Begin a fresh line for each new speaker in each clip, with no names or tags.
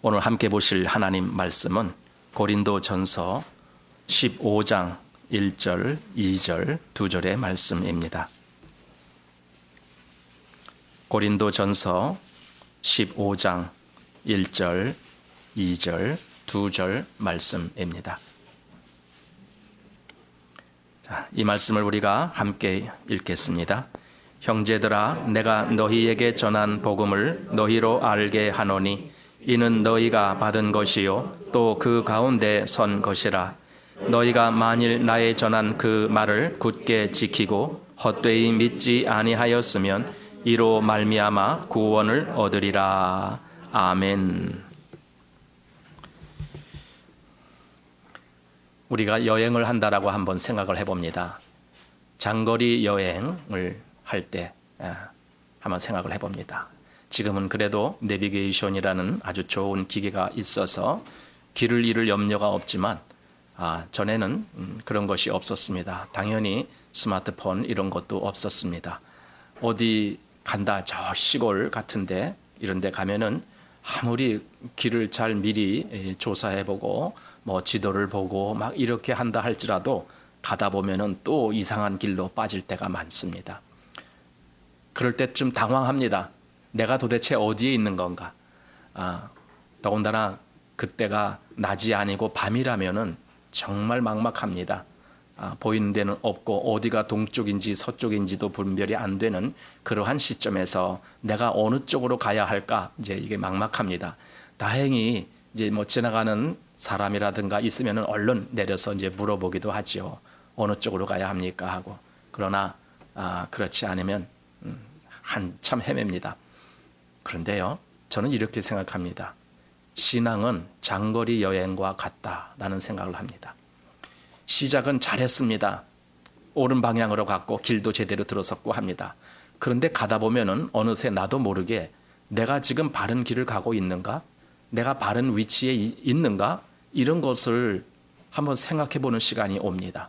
오늘 함께 보실 하나님 말씀은 고린도전서 15장 1절, 2절, 2절의 말씀입니다. 고린도전서 15장 1절, 2절, 2절 말씀입니다. 자, 이 말씀을 우리가 함께 읽겠습니다. 형제들아, 내가 너희에게 전한 복음을 너희로 알게 하노니 이는 너희가 받은 것이요 또 그 가운데 선 것이라. 너희가 만일 나의 전한 그 말을 굳게 지키고 헛되이 믿지 아니하였으면 이로 말미암아 구원을 얻으리라. 아멘. 우리가 여행을 한다라고 한번 생각을 해봅니다. 장거리 여행을 할 때 한번 생각을 해봅니다. 지금은 그래도 내비게이션이라는 아주 좋은 기계가 있어서 길을 잃을 염려가 없지만 전에는 그런 것이 없었습니다. 당연히 스마트폰 이런 것도 없었습니다. 어디 간다 저 시골 같은데 이런 데 가면은 아무리 길을 잘 미리 조사해보고 뭐 지도를 보고 막 이렇게 한다 할지라도 가다 보면은 또 이상한 길로 빠질 때가 많습니다. 그럴 때쯤 당황합니다. 내가 도대체 어디에 있는 건가? 더군다나 그때가 낮이 아니고 밤이라면은 정말 막막합니다. 보이는 데는 없고 어디가 동쪽인지 서쪽인지도 분별이 안 되는 그러한 시점에서 내가 어느 쪽으로 가야 할까? 이제 이게 막막합니다. 다행히 이제 뭐 지나가는 사람이라든가 있으면은 얼른 내려서 이제 물어보기도 하지요. 어느 쪽으로 가야 합니까? 하고. 그러나 그렇지 않으면 한참 헤맵니다. 그런데요, 저는 이렇게 생각합니다. 신앙은 장거리 여행과 같다라는 생각을 합니다. 시작은 잘했습니다. 옳은 방향으로 갔고 길도 제대로 들었었고 합니다. 그런데 가다 보면은 어느새 나도 모르게 내가 지금 바른 길을 가고 있는가? 내가 바른 위치에 있는가? 이런 것을 한번 생각해 보는 시간이 옵니다.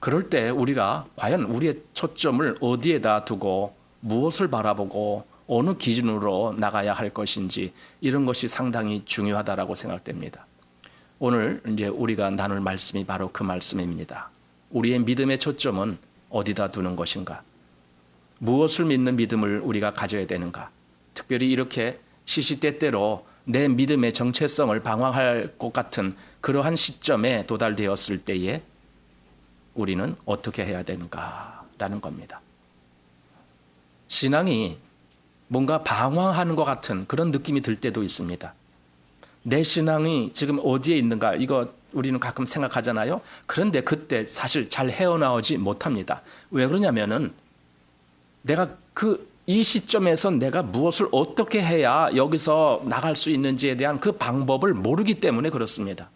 그럴 때 우리가 과연 우리의 초점을 어디에다 두고 무엇을 바라보고 어느 기준으로 나가야 할 것인지 이런 것이 상당히 중요하다라고 생각됩니다. 오늘 이제 우리가 나눌 말씀이 바로 그 말씀입니다. 우리의 믿음의 초점은 어디다 두는 것인가? 무엇을 믿는 믿음을 우리가 가져야 되는가? 특별히 이렇게 시시때때로 내 믿음의 정체성을 방황할 것 같은 그러한 시점에 도달되었을 때에 우리는 어떻게 해야 되는가라는 겁니다. 신앙이 뭔가 방황하는 것 같은 그런 느낌이 들 때도 있습니다. 내 신앙이 지금 어디에 있는가 이거 우리는 가끔 생각하잖아요. 그런데 그때 사실 잘 헤어나오지 못합니다. 왜 그러냐면은 내가 이 시점에서 내가 무엇을 어떻게 해야 여기서 나갈 수 있는지에 대한 그 방법을 모르기 때문에 그렇습니다.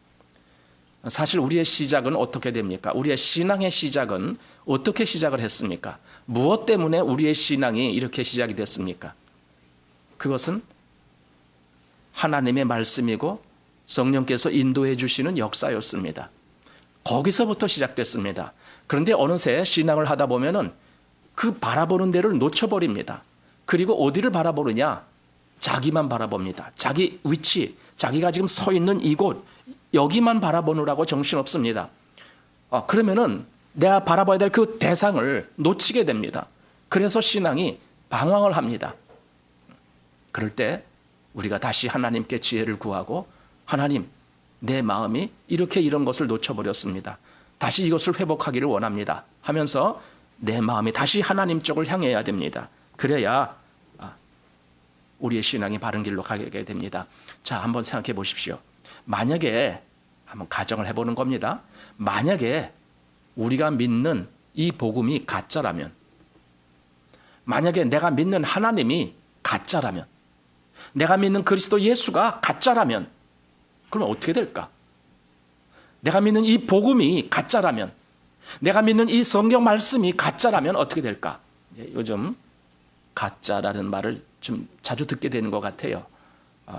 사실 우리의 시작은 어떻게 됩니까? 우리의 신앙의 시작은 어떻게 시작을 했습니까? 무엇 때문에 우리의 신앙이 이렇게 시작이 됐습니까? 그것은 하나님의 말씀이고 성령께서 인도해 주시는 역사였습니다. 거기서부터 시작됐습니다. 그런데 어느새 신앙을 하다 보면은 그 바라보는 데를 놓쳐버립니다. 그리고 어디를 바라보느냐? 자기만 바라봅니다. 자기 위치, 자기가 지금 서 있는 이곳, 여기만 바라보느라고 정신없습니다. 그러면은 내가 바라봐야 될 그 대상을 놓치게 됩니다. 그래서 신앙이 방황을 합니다. 그럴 때 우리가 다시 하나님께 지혜를 구하고 하나님, 내 마음이 이렇게 이런 것을 놓쳐버렸습니다. 다시 이것을 회복하기를 원합니다. 하면서 내 마음이 다시 하나님 쪽을 향해야 됩니다. 그래야 우리의 신앙이 바른 길로 가게 됩니다. 자, 한번 생각해 보십시오. 만약에 한번 가정을 해보는 겁니다. 만약에 우리가 믿는 이 복음이 가짜라면, 만약에 내가 믿는 하나님이 가짜라면, 내가 믿는 그리스도 예수가 가짜라면 그러면 어떻게 될까? 내가 믿는 이 복음이 가짜라면, 내가 믿는 이 성경 말씀이 가짜라면 어떻게 될까? 요즘 가짜라는 말을 좀 자주 듣게 되는 것 같아요.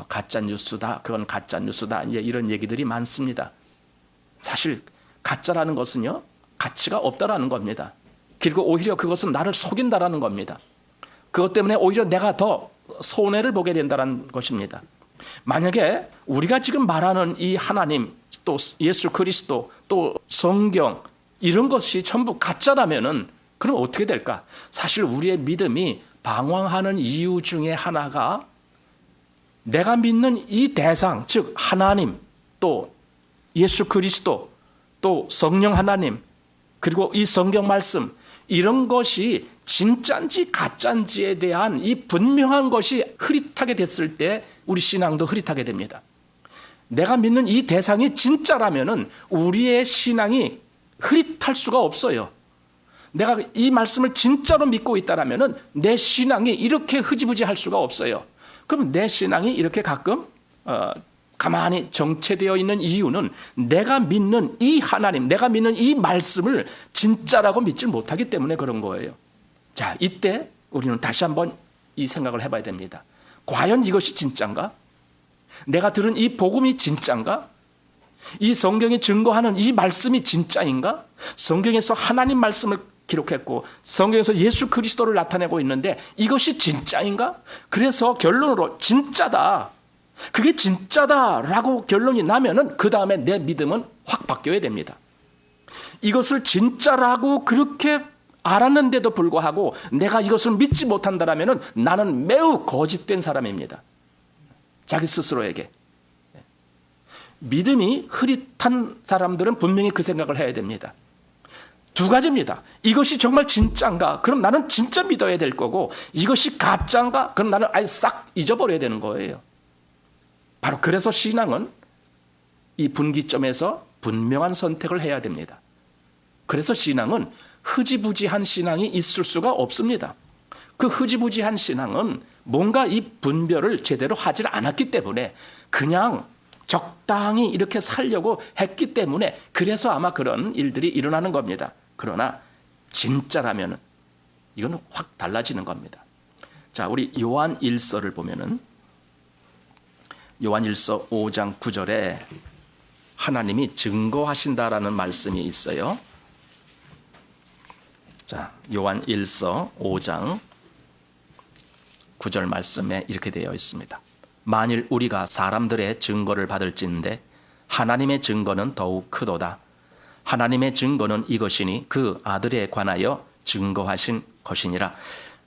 가짜 뉴스다, 그건 가짜 뉴스다, 이제 이런 얘기들이 많습니다. 사실 가짜라는 것은요, 가치가 없다라는 겁니다. 그리고 오히려 그것은 나를 속인다라는 겁니다. 그것 때문에 오히려 내가 더 손해를 보게 된다는 것입니다. 만약에 우리가 지금 말하는 이 하나님, 또 예수 그리스도, 또 성경 이런 것이 전부 가짜라면은 그럼 어떻게 될까? 사실 우리의 믿음이 방황하는 이유 중에 하나가 내가 믿는 이 대상, 즉 하나님, 또 예수 그리스도, 또 성령 하나님, 그리고 이 성경 말씀 이런 것이 진짜인지 가짜인지에 대한 이 분명한 것이 흐릿하게 됐을 때 우리 신앙도 흐릿하게 됩니다. 내가 믿는 이 대상이 진짜라면은 우리의 신앙이 흐릿할 수가 없어요. 내가 이 말씀을 진짜로 믿고 있다라면은 내 신앙이 이렇게 흐지부지할 수가 없어요. 그럼 내 신앙이 이렇게 가끔 가만히 정체되어 있는 이유는 내가 믿는 이 하나님, 내가 믿는 이 말씀을 진짜라고 믿지 못하기 때문에 그런 거예요. 자, 이때 우리는 다시 한번 이 생각을 해봐야 됩니다. 과연 이것이 진짜인가? 내가 들은 이 복음이 진짜인가? 이 성경이 증거하는 이 말씀이 진짜인가? 성경에서 하나님 말씀을 기록했고 성경에서 예수 그리스도를 나타내고 있는데 이것이 진짜인가? 그래서 결론으로 진짜다. 그게 진짜다라고 결론이 나면은 그 다음에 내 믿음은 확 바뀌어야 됩니다. 이것을 진짜라고 그렇게 알았는데도 불구하고 내가 이것을 믿지 못한다라면은 나는 매우 거짓된 사람입니다. 자기 스스로에게. 믿음이 흐릿한 사람들은 분명히 그 생각을 해야 됩니다. 두 가지입니다. 이것이 정말 진짜인가? 그럼 나는 진짜 믿어야 될 거고 이것이 가짜인가? 그럼 나는 아예 싹 잊어버려야 되는 거예요. 바로 그래서 신앙은 이 분기점에서 분명한 선택을 해야 됩니다. 그래서 신앙은 흐지부지한 신앙이 있을 수가 없습니다. 그 흐지부지한 신앙은 뭔가 이 분별을 제대로 하질 않았기 때문에 그냥 적당히 이렇게 살려고 했기 때문에 그래서 아마 그런 일들이 일어나는 겁니다. 그러나 진짜라면 이건 확 달라지는 겁니다. 자, 우리 요한 1서를 보면은 요한 1서 5장 9절에 하나님이 증거하신다라는 말씀이 있어요. 자, 요한 1서 5장 9절 말씀에 이렇게 되어 있습니다. 만일 우리가 사람들의 증거를 받을진대 하나님의 증거는 더욱 크도다. 하나님의 증거는 이것이니 그 아들에 관하여 증거하신 것이니라.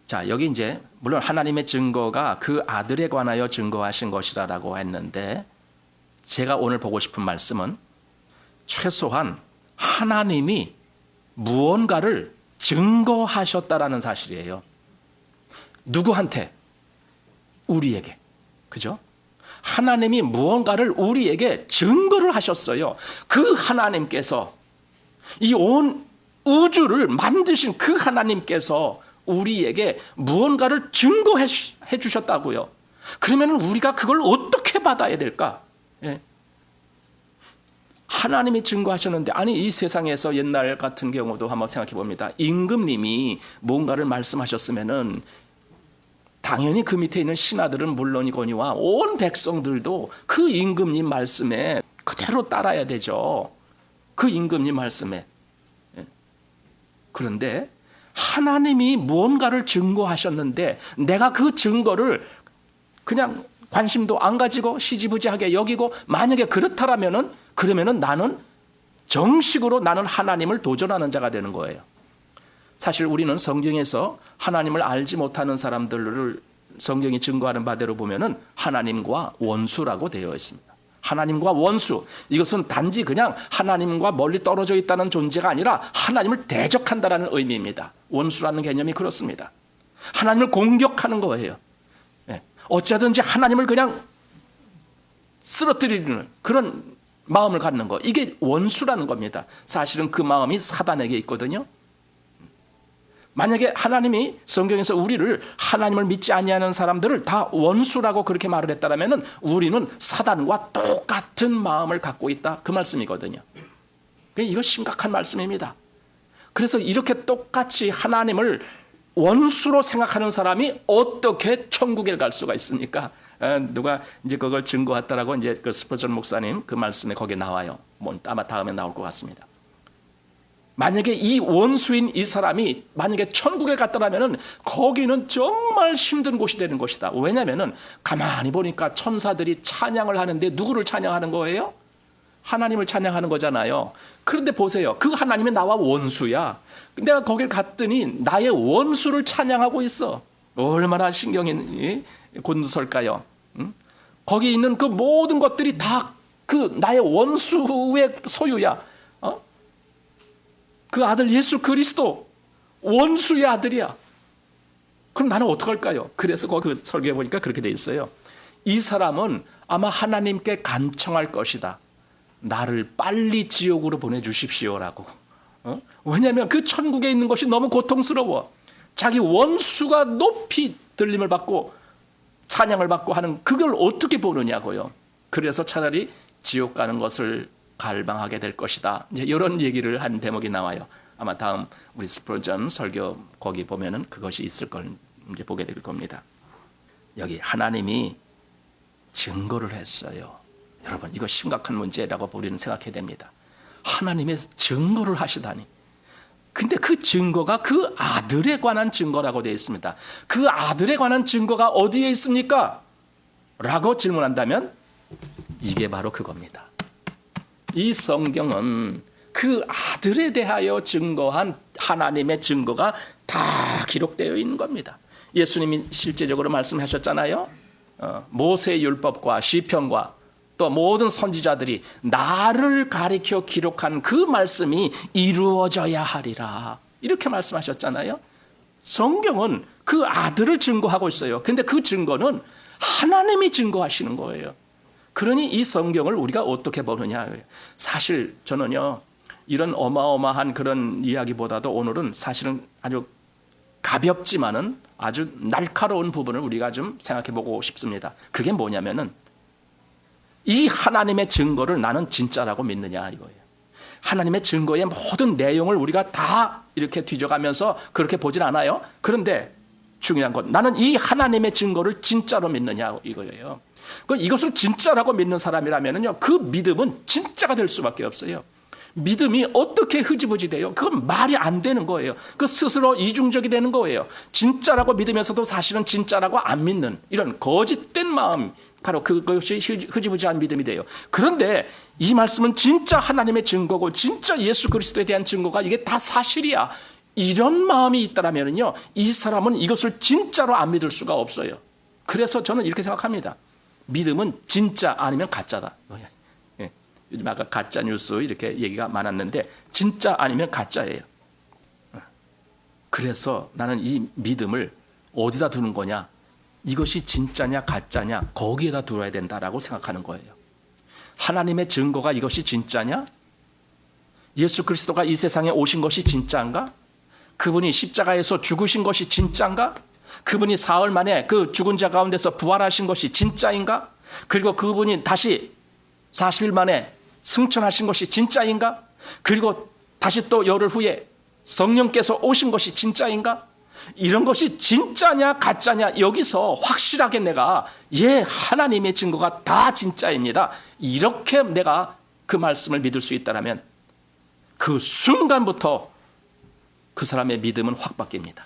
자, 여기 이제 물론 하나님의 증거가 그 아들에 관하여 증거하신 것이라고 했는데 제가 오늘 보고 싶은 말씀은 최소한 하나님이 무언가를 증거하셨다라는 사실이에요. 누구한테? 우리에게. 그죠? 하나님이 무언가를 우리에게 증거를 하셨어요. 그 하나님께서 이 온 우주를 만드신 그 하나님께서 우리에게 무언가를 증거해 주셨다고요. 그러면 우리가 그걸 어떻게 받아야 될까? 예. 하나님이 증거하셨는데 아니 이 세상에서 옛날 같은 경우도 한번 생각해 봅니다. 임금님이 뭔가를 말씀하셨으면은 당연히 그 밑에 있는 신하들은 물론이거니와 온 백성들도 그 임금님 말씀에 그대로 따라야 되죠. 그 임금님 말씀에. 그런데 하나님이 무언가를 증거하셨는데 내가 그 증거를 그냥 관심도 안 가지고 시지부지하게 여기고 만약에 그렇다라면은 그러면은 나는 정식으로 나는 하나님을 도전하는 자가 되는 거예요. 사실 우리는 성경에서 하나님을 알지 못하는 사람들을 성경이 증거하는 바대로 보면은 하나님과 원수라고 되어 있습니다. 하나님과 원수, 이것은 단지 그냥 하나님과 멀리 떨어져 있다는 존재가 아니라 하나님을 대적한다는 의미입니다. 원수라는 개념이 그렇습니다. 하나님을 공격하는 거예요. 어찌하든지 하나님을 그냥 쓰러뜨리는 그런 마음을 갖는 거, 이게 원수라는 겁니다. 사실은 그 마음이 사단에게 있거든요. 만약에 하나님이 성경에서 우리를 하나님을 믿지 아니하는 사람들을 다 원수라고 그렇게 말을 했다면 우리는 사단과 똑같은 마음을 갖고 있다, 그 말씀이거든요. 이거 심각한 말씀입니다. 그래서 이렇게 똑같이 하나님을 원수로 생각하는 사람이 어떻게 천국에 갈 수가 있습니까? 누가 이제 그걸 증거했다라고 이제 그 스포전 목사님 그 말씀에 거기에 나와요. 뭐 아마 다음에 나올 것 같습니다. 만약에 이 원수인 이 사람이 만약에 천국에 갔더라면 거기는 정말 힘든 곳이 되는 것이다. 왜냐하면 가만히 보니까 천사들이 찬양을 하는데 누구를 찬양하는 거예요? 하나님을 찬양하는 거잖아요. 그런데 보세요. 그 하나님이 나와 원수야. 내가 거길 갔더니 나의 원수를 찬양하고 있어. 얼마나 신경이 곤두설까요? 거기 있는 그 모든 것들이 다 그 나의 원수의 소유야. 그 아들 예수 그리스도 원수의 아들이야. 그럼 나는 어떡할까요? 그래서 그 설교해 보니까 그렇게 돼 있어요. 이 사람은 아마 하나님께 간청할 것이다. 나를 빨리 지옥으로 보내주십시오라고. 왜냐하면 그 천국에 있는 것이 너무 고통스러워. 자기 원수가 높이 들림을 받고 찬양을 받고 하는 그걸 어떻게 보느냐고요. 그래서 차라리 지옥 가는 것을 갈망하게 될 것이다. 이제 이런 얘기를 한 대목이 나와요. 아마 다음 우리 스프전 설교 거기 보면은 그것이 있을 걸 이제 보게 될 겁니다. 여기 하나님이 증거를 했어요. 여러분, 이거 심각한 문제라고 우리는 생각해야 됩니다. 하나님의 증거를 하시다니. 근데 그 증거가 그 아들에 관한 증거라고 되어 있습니다. 그 아들에 관한 증거가 어디에 있습니까? 라고 질문한다면 이게 바로 그겁니다. 이 성경은 그 아들에 대하여 증거한 하나님의 증거가 다 기록되어 있는 겁니다. 예수님이 실제적으로 말씀하셨잖아요. 모세의 율법과 시편과 또 모든 선지자들이 나를 가리켜 기록한 그 말씀이 이루어져야 하리라. 이렇게 말씀하셨잖아요. 성경은 그 아들을 증거하고 있어요. 근데 그 증거는 하나님이 증거하시는 거예요. 그러니 이 성경을 우리가 어떻게 보느냐. 사실 저는요, 이런 어마어마한 그런 이야기보다도 오늘은 사실은 아주 가볍지만은 아주 날카로운 부분을 우리가 좀 생각해 보고 싶습니다. 그게 뭐냐면은 이 하나님의 증거를 나는 진짜라고 믿느냐 이거예요. 하나님의 증거의 모든 내용을 우리가 다 이렇게 뒤져가면서 그렇게 보진 않아요. 그런데 중요한 건 나는 이 하나님의 증거를 진짜로 믿느냐 이거예요. 이것을 진짜라고 믿는 사람이라면요, 그 믿음은 진짜가 될 수밖에 없어요. 믿음이 어떻게 흐지부지 돼요? 그건 말이 안 되는 거예요. 그 스스로 이중적이 되는 거예요. 진짜라고 믿으면서도 사실은 진짜라고 안 믿는 이런 거짓된 마음, 바로 그것이 흐지부지한 믿음이 돼요. 그런데 이 말씀은 진짜 하나님의 증거고 진짜 예수 그리스도에 대한 증거가 이게 다 사실이야. 이런 마음이 있다라면요, 이 사람은 이것을 진짜로 안 믿을 수가 없어요. 그래서 저는 이렇게 생각합니다. 믿음은 진짜 아니면 가짜다. 예. 요즘 아까 가짜 뉴스 이렇게 얘기가 많았는데 진짜 아니면 가짜예요. 그래서 나는 이 믿음을 어디다 두는 거냐? 이것이 진짜냐 가짜냐 거기에다 두어야 된다라고 생각하는 거예요. 하나님의 증거가 이것이 진짜냐? 예수 그리스도가 이 세상에 오신 것이 진짜인가? 그분이 십자가에서 죽으신 것이 진짜인가? 그분이 사흘 만에 그 죽은 자 가운데서 부활하신 것이 진짜인가? 그리고 그분이 다시 40일 만에 승천하신 것이 진짜인가? 그리고 다시 또 열흘 후에 성령께서 오신 것이 진짜인가? 이런 것이 진짜냐 가짜냐 여기서 확실하게 내가 하나님의 증거가 다 진짜입니다. 이렇게 내가 그 말씀을 믿을 수 있다면 그 순간부터 그 사람의 믿음은 확 바뀝니다.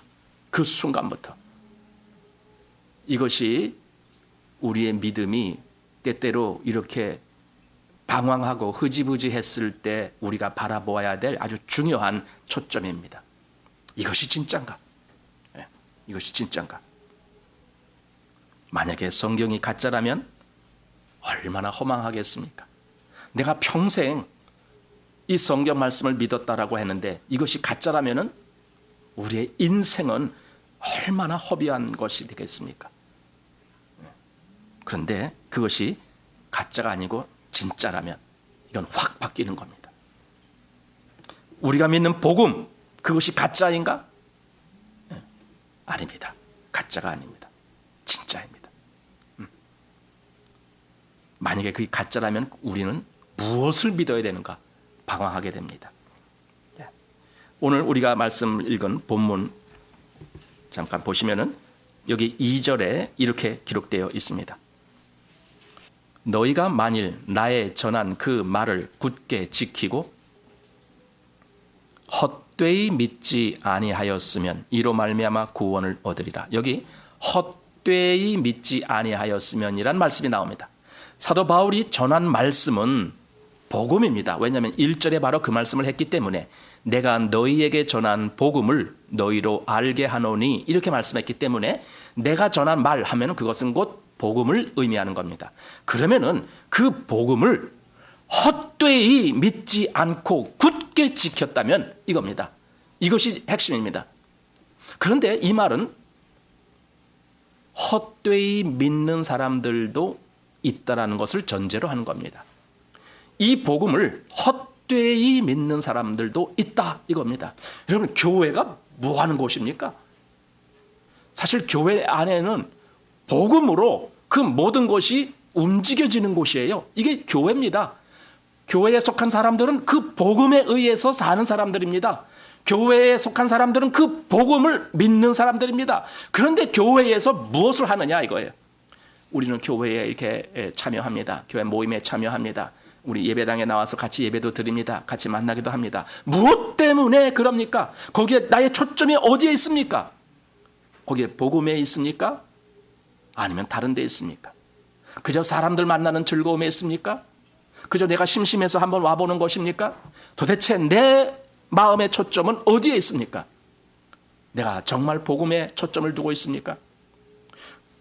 그 순간부터. 이것이 우리의 믿음이 때때로 이렇게 방황하고 흐지부지했을 때 우리가 바라보아야 될 아주 중요한 초점입니다. 이것이 진짜인가? 이것이 진짜인가? 만약에 성경이 가짜라면 얼마나 허망하겠습니까? 내가 평생 이 성경 말씀을 믿었다라고 했는데 이것이 가짜라면은 우리의 인생은 얼마나 허비한 것이 되겠습니까? 그런데 그것이 가짜가 아니고 진짜라면 이건 확 바뀌는 겁니다. 우리가 믿는 복음, 그것이 가짜인가? 아닙니다. 가짜가 아닙니다. 진짜입니다. 만약에 그게 가짜라면 우리는 무엇을 믿어야 되는가 방황하게 됩니다. 오늘 우리가 말씀 읽은 본문 잠깐 보시면은 여기 2절에 이렇게 기록되어 있습니다. 너희가 만일 나의 전한 그 말을 굳게 지키고 헛되이 믿지 아니하였으면 이로 말미암아 구원을 얻으리라. 여기 헛되이 믿지 아니하였으면이란 말씀이 나옵니다. 사도 바울이 전한 말씀은 복음입니다. 왜냐하면 1절에 바로 그 말씀을 했기 때문에 내가 너희에게 전한 복음을 너희로 알게 하노니 이렇게 말씀했기 때문에 내가 전한 말 하면 그것은 곧 복음을 의미하는 겁니다. 그러면은 그 복음을 헛되이 믿지 않고 굳게 지켰다면 이겁니다. 이것이 핵심입니다. 그런데 이 말은 헛되이 믿는 사람들도 있다라는 것을 전제로 하는 겁니다. 이 복음을 헛되이 믿는 사람들도 있다 이겁니다. 여러분, 교회가 뭐 하는 곳입니까? 사실 교회 안에는 복음으로 그 모든 것이 움직여지는 곳이에요. 이게 교회입니다. 교회에 속한 사람들은 그 복음에 의해서 사는 사람들입니다. 교회에 속한 사람들은 그 복음을 믿는 사람들입니다. 그런데 교회에서 무엇을 하느냐 이거예요. 우리는 교회에 이렇게 참여합니다. 교회 모임에 참여합니다. 우리 예배당에 나와서 같이 예배도 드립니다. 같이 만나기도 합니다. 무엇 때문에 그럽니까? 거기에 나의 초점이 어디에 있습니까? 거기에 복음에 있습니까? 아니면 다른 데 있습니까? 그저 사람들 만나는 즐거움에 있습니까? 그저 내가 심심해서 한번 와보는 것입니까? 도대체 내 마음의 초점은 어디에 있습니까? 내가 정말 복음에 초점을 두고 있습니까?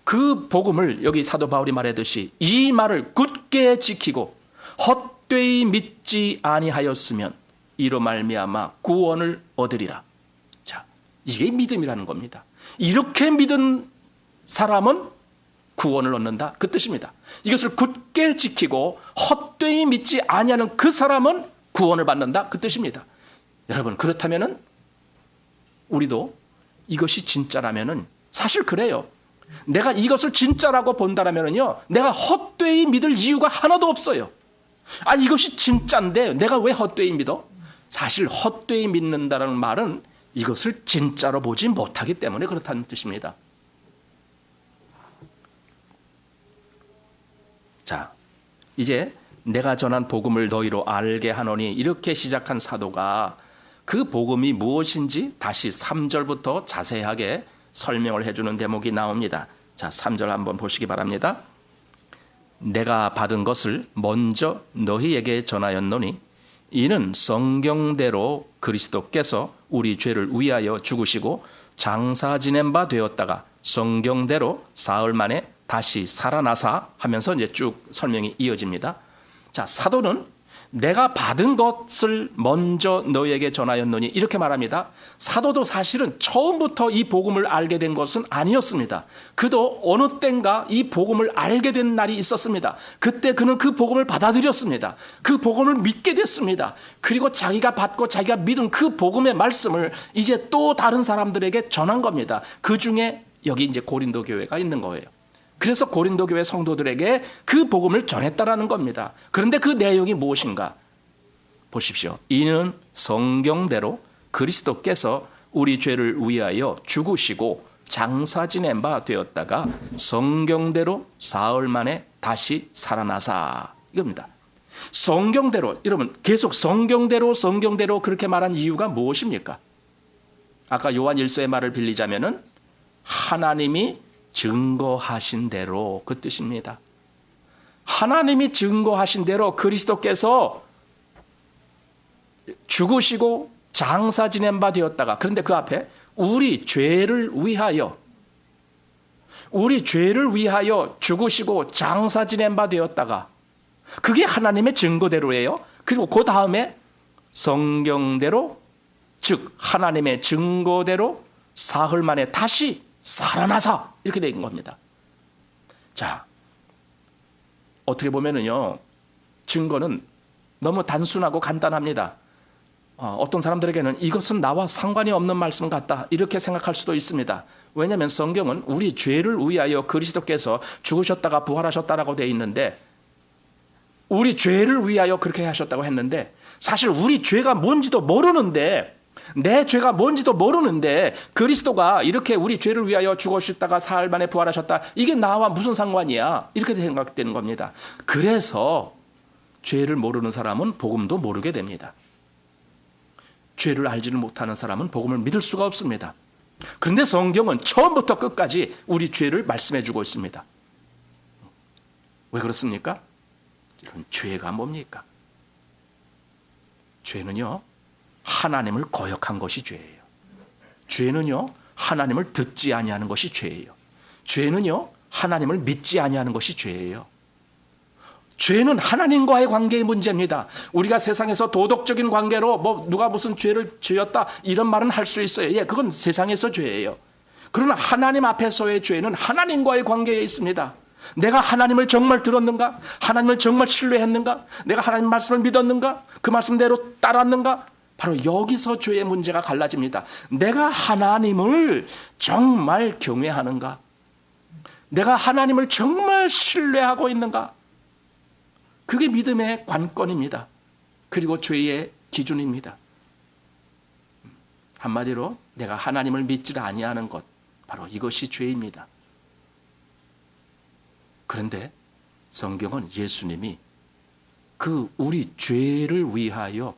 그 복음을 여기 사도 바울이 말하듯이 이 말을 굳게 지키고 헛되이 믿지 아니하였으면 이로 말미암아 구원을 얻으리라. 자, 이게 믿음이라는 겁니다. 이렇게 믿은 사람은 구원을 얻는다 그 뜻입니다. 이것을 굳게 지키고 헛되이 믿지 아니하는 그 사람은 구원을 받는다 그 뜻입니다. 여러분, 그렇다면은 우리도 이것이 진짜라면은 사실 그래요. 내가 이것을 진짜라고 본다라면은요, 내가 헛되이 믿을 이유가 하나도 없어요. 아니, 이것이 진짜인데 내가 왜 헛되이 믿어? 사실 헛되이 믿는다는 말은 이것을 진짜로 보지 못하기 때문에 그렇다는 뜻입니다. 자, 이제 내가 전한 복음을 너희로 알게 하노니 이렇게 시작한 사도가 그 복음이 무엇인지 다시 3절부터 자세하게 설명을 해주는 대목이 나옵니다. 자, 3절 한번 보시기 바랍니다. 내가 받은 것을 먼저 너희에게 전하였노니 이는 성경대로 그리스도께서 우리 죄를 위하여 죽으시고 장사 지낸 바 되었다가 성경대로 사흘 만에 다시 살아나사 하면서 이제 쭉 설명이 이어집니다. 자, 사도는 내가 받은 것을 먼저 너희에게 전하였노니 이렇게 말합니다. 사도도 사실은 처음부터 이 복음을 알게 된 것은 아니었습니다. 그도 어느 땐가 이 복음을 알게 된 날이 있었습니다. 그때 그는 그 복음을 받아들였습니다. 그 복음을 믿게 됐습니다. 그리고 자기가 받고 자기가 믿은 그 복음의 말씀을 이제 또 다른 사람들에게 전한 겁니다. 그 중에 여기 이제 고린도 교회가 있는 거예요. 그래서 고린도 교회 성도들에게 그 복음을 전했다라는 겁니다. 그런데 그 내용이 무엇인가? 보십시오. 이는 성경대로 그리스도께서 우리 죄를 위하여 죽으시고 장사 지낸 바 되었다가 성경대로 사흘 만에 다시 살아나사 이겁니다. 성경대로, 여러분 계속 성경대로 그렇게 말한 이유가 무엇입니까? 아까 요한 1서의 말을 빌리자면은 하나님이 증거하신 대로 그 뜻입니다. 하나님이 증거하신 대로 그리스도께서 죽으시고 장사 지낸 바 되었다가, 그런데 그 앞에 우리 죄를 위하여 죽으시고 장사 지낸 바 되었다가, 그게 하나님의 증거대로예요. 그리고 그 다음에 성경대로, 즉 하나님의 증거대로 사흘 만에 다시 살아나사 이렇게 된 겁니다. 자, 어떻게 보면은요, 증거는 너무 단순하고 간단합니다. 어떤 사람들에게는 이것은 나와 상관이 없는 말씀 같다 이렇게 생각할 수도 있습니다. 왜냐하면 성경은 우리 죄를 위하여 그리스도께서 죽으셨다가 부활하셨다라고 되어 있는데, 우리 죄를 위하여 그렇게 하셨다고 했는데, 사실 우리 죄가 뭔지도 모르는데, 내 죄가 뭔지도 모르는데 그리스도가 이렇게 우리 죄를 위하여 죽으셨다가 사흘 만에 부활하셨다, 이게 나와 무슨 상관이야, 이렇게 생각되는 겁니다. 그래서 죄를 모르는 사람은 복음도 모르게 됩니다. 죄를 알지를 못하는 사람은 복음을 믿을 수가 없습니다. 그런데 성경은 처음부터 끝까지 우리 죄를 말씀해 주고 있습니다. 왜 그렇습니까? 이런 죄가 뭡니까? 죄는요, 하나님을 거역한 것이 죄예요. 죄는요, 하나님을 듣지 아니하는 것이 죄예요. 죄는요, 하나님을 믿지 아니하는 것이 죄예요. 죄는 하나님과의 관계의 문제입니다. 우리가 세상에서 도덕적인 관계로 누가 무슨 죄를 지었다 이런 말은 할 수 있어요. 예, 그건 세상에서 죄예요. 그러나 하나님 앞에서의 죄는 하나님과의 관계에 있습니다. 내가 하나님을 정말 들었는가? 하나님을 정말 신뢰했는가? 내가 하나님 말씀을 믿었는가? 그 말씀대로 따랐는가? 바로 여기서 죄의 문제가 갈라집니다. 내가 하나님을 정말 경외하는가? 내가 하나님을 정말 신뢰하고 있는가? 그게 믿음의 관건입니다. 그리고 죄의 기준입니다. 한마디로 내가 하나님을 믿지 아니하는 것, 바로 이것이 죄입니다. 그런데 성경은 예수님이 그 우리 죄를 위하여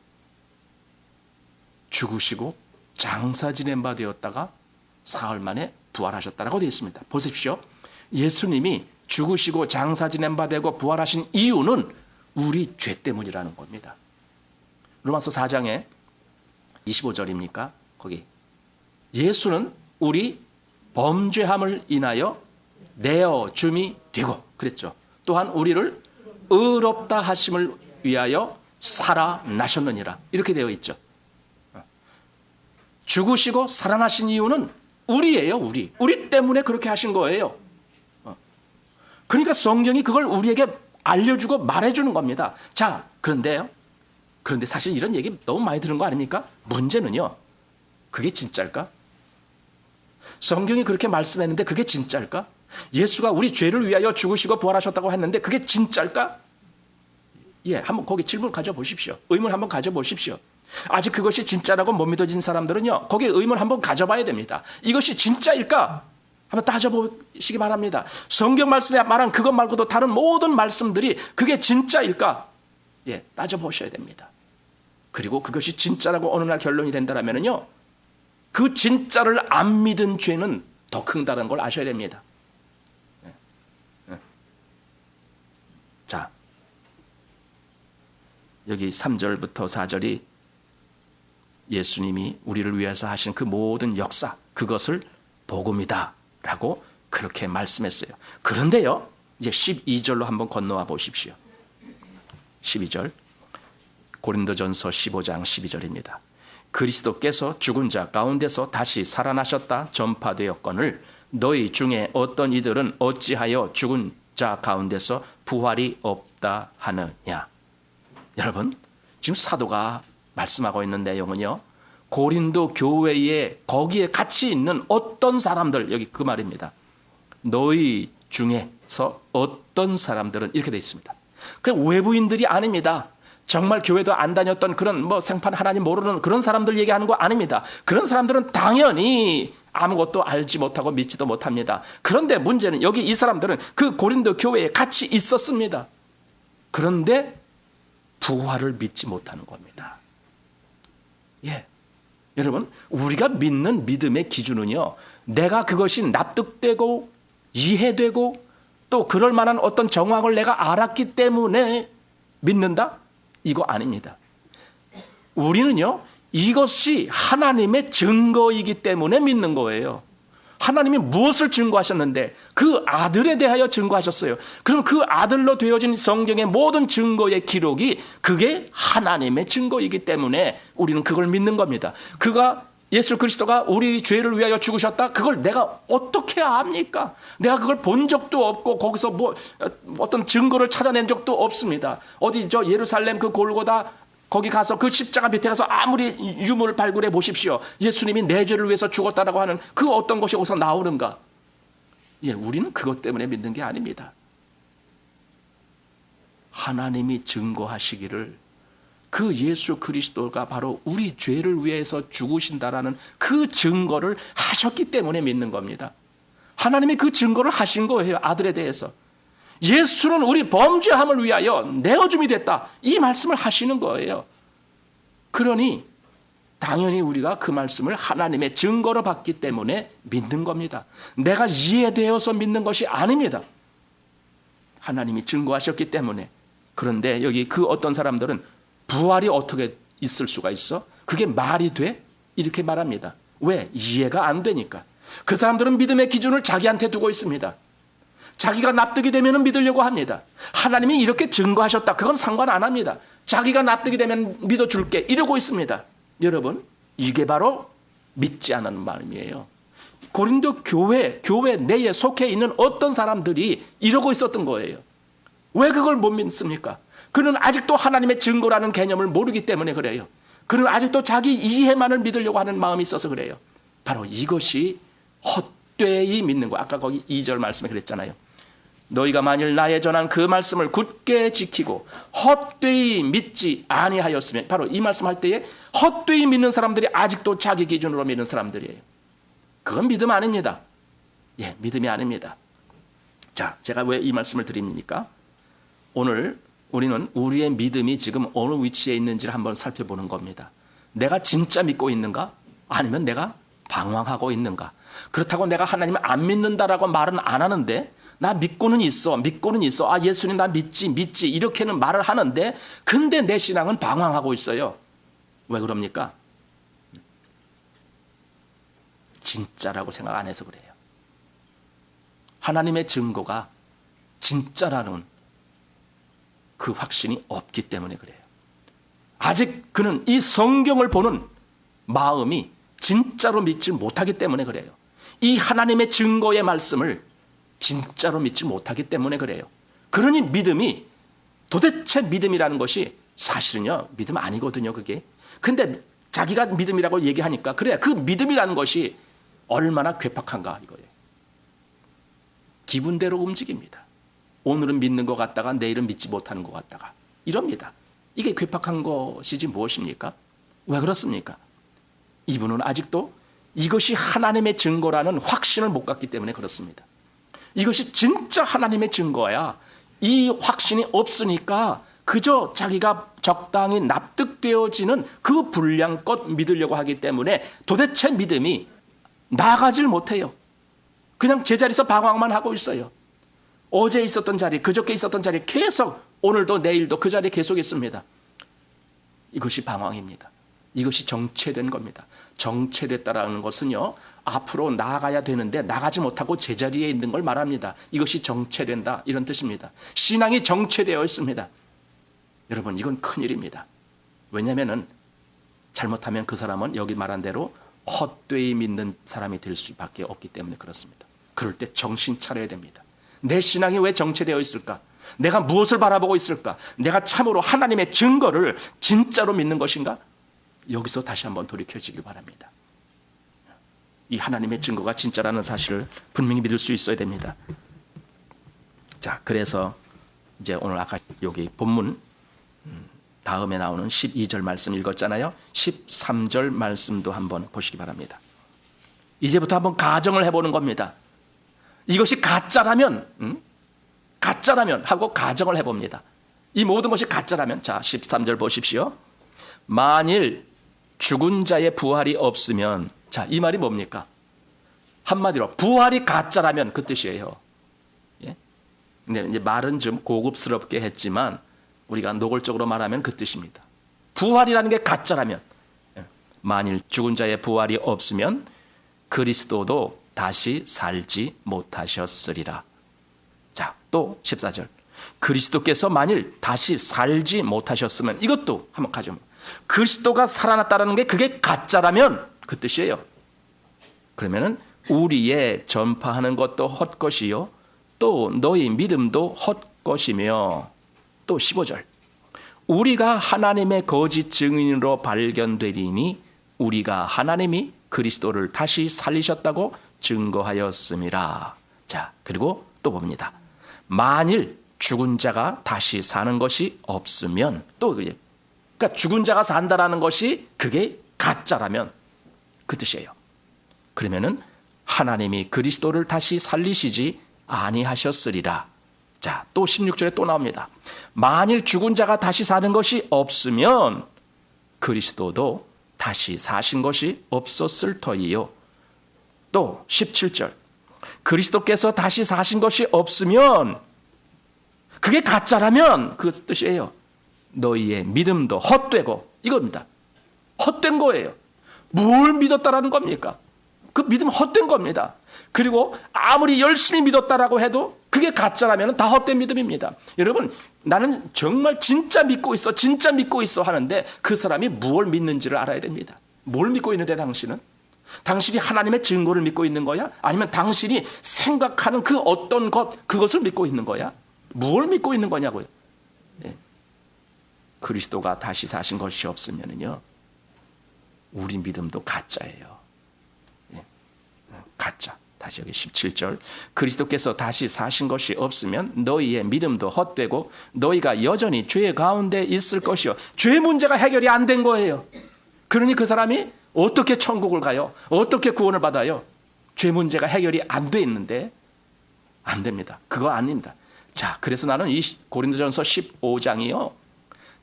죽으시고 장사 지낸 바 되었다가 사흘 만에 부활하셨다라고 되어 있습니다. 보십시오. 예수님이 죽으시고 장사 지낸 바 되고 부활하신 이유는 우리 죄 때문이라는 겁니다. 로마서 4장에 25절입니까? 거기 예수는 우리 범죄함을 인하여 내어줌이 되고 그랬죠. 또한 우리를 의롭다 하심을 위하여 살아나셨느니라 이렇게 되어 있죠. 죽으시고 살아나신 이유는 우리예요. 우리 때문에 그렇게 하신 거예요. 그러니까 성경이 그걸 우리에게 알려주고 말해주는 겁니다. 자, 그런데 사실 이런 얘기 너무 많이 들은 거 아닙니까? 문제는요, 그게 진짜일까? 성경이 그렇게 말씀했는데 그게 진짜일까? 예수가 우리 죄를 위하여 죽으시고 부활하셨다고 했는데 그게 진짜일까? 예, 한번 거기 질문 가져보십시오. 의문 한번 가져보십시오. 아직 그것이 진짜라고 못 믿어진 사람들은요, 거기에 의문 한번 가져봐야 됩니다. 이것이 진짜일까? 한번 따져보시기 바랍니다. 성경 말씀에 말한 그것 말고도 다른 모든 말씀들이 그게 진짜일까? 예, 따져보셔야 됩니다. 그리고 그것이 진짜라고 어느 날 결론이 된다면요, 그 진짜를 안 믿은 죄는 더 큰다는 걸 아셔야 됩니다. 자, 여기 3절부터 4절이 예수님이 우리를 위해서 하신 그 모든 역사, 그것을 복음이다 라고 그렇게 말씀했어요. 그런데요, 이제 12절로 한번 건너와 보십시오. 12절, 고린도전서 15장 12절입니다. 그리스도께서 죽은 자 가운데서 다시 살아나셨다 전파되었거늘 너희 중에 어떤 이들은 어찌하여 죽은 자 가운데서 부활이 없다 하느냐. 여러분, 지금 사도가 말씀하고 있는 내용은요, 고린도 교회에 거기에 같이 있는 어떤 사람들, 여기 그 말입니다. 너희 중에서 어떤 사람들은 이렇게 되어 있습니다. 그 외부인들이 아닙니다. 정말 교회도 안 다녔던 그런 생판 하나님 모르는 그런 사람들 얘기하는 거 아닙니다. 그런 사람들은 당연히 아무것도 알지 못하고 믿지도 못합니다. 그런데 문제는 여기 이 사람들은 그 고린도 교회에 같이 있었습니다. 그런데 부활을 믿지 못하는 겁니다. 예, 여러분, 우리가 믿는 믿음의 기준은요, 내가 그것이 납득되고 이해되고 또 그럴 만한 어떤 정황을 내가 알았기 때문에 믿는다? 이거 아닙니다. 우리는요, 이것이 하나님의 증거이기 때문에 믿는 거예요. 하나님이 무엇을 증거하셨는데 그 아들에 대하여 증거하셨어요. 그럼 그 아들로 되어진 성경의 모든 증거의 기록이 그게 하나님의 증거이기 때문에 우리는 그걸 믿는 겁니다. 예수 그리스도가 우리 죄를 위하여 죽으셨다? 그걸 내가 어떻게 압니까? 내가 그걸 본 적도 없고 거기서 어떤 증거를 찾아낸 적도 없습니다. 어디 예루살렘 그 골고다 거기 가서 그 십자가 밑에 가서 아무리 유물을 발굴해 보십시오. 예수님이 내 죄를 위해서 죽었다라고 하는 그 어떤 것이 어디서 나오는가? 예, 우리는 그것 때문에 믿는 게 아닙니다. 하나님이 증거하시기를 그 예수 그리스도가 바로 우리 죄를 위해서 죽으신다라는 그 증거를 하셨기 때문에 믿는 겁니다. 하나님이 그 증거를 하신 거예요. 아들에 대해서. 예수는 우리 범죄함을 위하여 내어줌이 됐다. 이 말씀을 하시는 거예요. 그러니 당연히 우리가 그 말씀을 하나님의 증거로 받기 때문에 믿는 겁니다. 내가 이해되어서 믿는 것이 아닙니다. 하나님이 증거하셨기 때문에. 그런데 여기 그 어떤 사람들은 부활이 어떻게 있을 수가 있어? 그게 말이 돼? 이렇게 말합니다. 왜? 이해가 안 되니까. 그 사람들은 믿음의 기준을 자기한테 두고 있습니다. 자기가 납득이 되면 믿으려고 합니다. 하나님이 이렇게 증거하셨다. 그건 상관 안 합니다. 자기가 납득이 되면 믿어줄게. 이러고 있습니다. 여러분, 이게 바로 믿지 않는 마음이에요. 고린도 교회 내에 속해 있는 어떤 사람들이 이러고 있었던 거예요. 왜 그걸 못 믿습니까? 그는 아직도 하나님의 증거라는 개념을 모르기 때문에 그래요. 그는 아직도 자기 이해만을 믿으려고 하는 마음이 있어서 그래요. 바로 이것이 헛되이 믿는 거. 아까 거기 2절 말씀에 그랬잖아요. 너희가 만일 나의 전한 그 말씀을 굳게 지키고 헛되이 믿지 아니하였으면, 바로 이 말씀할 때에 헛되이 믿는 사람들이 아직도 자기 기준으로 믿는 사람들이에요. 그건 믿음 아닙니다. 예, 믿음이 아닙니다. 자, 제가 왜 이 말씀을 드립니까? 오늘 우리는 우리의 믿음이 지금 어느 위치에 있는지를 한번 살펴보는 겁니다. 내가 진짜 믿고 있는가? 아니면 내가 방황하고 있는가? 그렇다고 내가 하나님을 안 믿는다라고 말은 안 하는데, 나 믿고는 있어. 아, 예수님 나 믿지. 이렇게는 말을 하는데, 근데 내 신앙은 방황하고 있어요. 왜 그럽니까? 진짜라고 생각 안 해서 그래요. 하나님의 증거가 진짜라는 그 확신이 없기 때문에 그래요. 아직 그는 이 성경을 보는 마음이 진짜로 믿지 못하기 때문에 그래요. 이 하나님의 증거의 말씀을 진짜로 믿지 못하기 때문에 그래요. 그러니 믿음이, 도대체 믿음이라는 것이 사실은요, 믿음 아니거든요, 그게. 근데 자기가 믿음이라고 얘기하니까, 그래, 그 믿음이라는 것이 얼마나 괴팍한가 이거예요. 기분대로 움직입니다. 오늘은 믿는 것 같다가 내일은 믿지 못하는 것 같다가 이럽니다. 이게 괴팍한 것이지 무엇입니까? 왜 그렇습니까? 이분은 아직도 이것이 하나님의 증거라는 확신을 못 갖기 때문에 그렇습니다. 이것이 진짜 하나님의 증거야. 이 확신이 없으니까 그저 자기가 적당히 납득되어지는 그 분량껏 믿으려고 하기 때문에 도대체 믿음이 나가질 못해요. 그냥 제자리에서 방황만 하고 있어요. 어제 있었던 자리, 그저께 있었던 자리 계속, 오늘도 내일도 그 자리에 계속 있습니다. 이것이 방황입니다. 이것이 정체된 겁니다. 정체됐다라는 것은요, 앞으로 나아가야 되는데 나가지 못하고 제자리에 있는 걸 말합니다. 이것이 정체된다, 이런 뜻입니다. 신앙이 정체되어 있습니다. 여러분, 이건 큰일입니다. 왜냐하면 잘못하면 그 사람은 여기 말한 대로 헛되이 믿는 사람이 될 수밖에 없기 때문에 그렇습니다. 그럴 때 정신 차려야 됩니다. 내 신앙이 왜 정체되어 있을까? 내가 무엇을 바라보고 있을까? 내가 참으로 하나님의 증거를 진짜로 믿는 것인가? 여기서 다시 한번 돌이켜지길 바랍니다. 이 하나님의 증거가 진짜라는 사실을 분명히 믿을 수 있어야 됩니다. 자, 그래서 이제 오늘 아까 여기 본문 다음에 나오는 12절 말씀 읽었잖아요. 13절 말씀도 한번 보시기 바랍니다. 이제부터 한번 가정을 해보는 겁니다. 이것이 가짜라면 하고 가정을 해봅니다. 이 모든 것이 가짜라면, 자, 13절 보십시오. 만일 죽은 자의 부활이 없으면, 자, 이 말이 뭡니까? 한마디로 부활이 가짜라면 그 뜻이에요. 예? 근데 이제 말은 좀 고급스럽게 했지만 우리가 노골적으로 말하면 그 뜻입니다. 부활이라는 게 가짜라면, 만일 죽은 자의 부활이 없으면 그리스도도 다시 살지 못하셨으리라. 자, 또 14절. 그리스도께서 만일 다시 살지 못하셨으면, 이것도 한번 가져. 그리스도가 살아났다는 게 그게 가짜라면 그 뜻이에요. 그러면은 우리의 전파하는 것도 헛것이요, 또 너희 믿음도 헛것이며, 또 15절. 우리가 하나님의 거짓 증인으로 발견되리니 우리가 하나님이 그리스도를 다시 살리셨다고 증거하였음이라. 자, 그리고 또 봅니다. 만일 죽은 자가 다시 사는 것이 없으면, 또 그러니까 죽은 자가 산다라는 것이 그게 가짜라면 그 뜻이에요. 그러면은 하나님이 그리스도를 다시 살리시지 아니하셨으리라. 자, 또 16절에 또 나옵니다. 만일 죽은 자가 다시 사는 것이 없으면 그리스도도 다시 사신 것이 없었을 터이요. 또 17절 그리스도께서 다시 사신 것이 없으면 그게 가짜라면 그 뜻이에요. 너희의 믿음도 헛되고 이겁니다. 헛된 거예요. 뭘 믿었다라는 겁니까? 그 믿음 헛된 겁니다. 그리고 아무리 열심히 믿었다라고 해도 그게 가짜라면 다 헛된 믿음입니다. 여러분 나는 정말 진짜 믿고 있어 진짜 믿고 있어 하는데 그 사람이 무엇을 믿는지를 알아야 됩니다. 뭘 믿고 있는데 당신이 하나님의 증거를 믿고 있는 거야? 아니면 당신이 생각하는 그 어떤 것 그것을 믿고 있는 거야? 뭘 믿고 있는 거냐고요. 예. 그리스도가 다시 사신 것이 없으면요 우리 믿음도 가짜예요. 예. 가짜. 다시 여기 17절 그리스도께서 다시 사신 것이 없으면 너희의 믿음도 헛되고 너희가 여전히 죄 가운데 있을 것이요. 죄 문제가 해결이 안 된 거예요. 그러니 그 사람이 어떻게 천국을 가요? 어떻게 구원을 받아요? 죄 문제가 해결이 안 돼 있는데 안 됩니다. 그거 아닙니다. 자, 그래서 나는 이 고린도전서 15장이요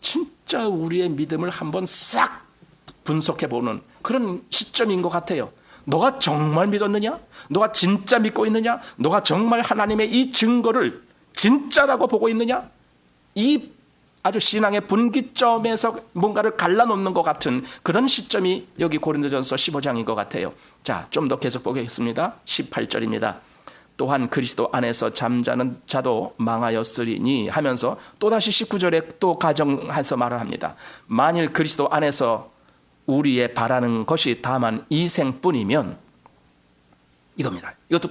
진짜 우리의 믿음을 한번 싹 분석해보는 그런 시점인 것 같아요. 너가 정말 믿었느냐? 너가 진짜 믿고 있느냐? 너가 정말 하나님의 이 증거를 진짜라고 보고 있느냐? 이 아주 신앙의 분기점에서 뭔가를 갈라놓는 것 같은 그런 시점이 여기 고린도전서 15장인 것 같아요. 자, 좀 더 계속 보겠습니다. 18절입니다. 또한 그리스도 안에서 잠자는 자도 망하였으리니 하면서 또다시 19절에 또 가정해서 말을 합니다. 만일 그리스도 안에서 우리의 바라는 것이 다만 이 생뿐이면 이겁니다. 이것도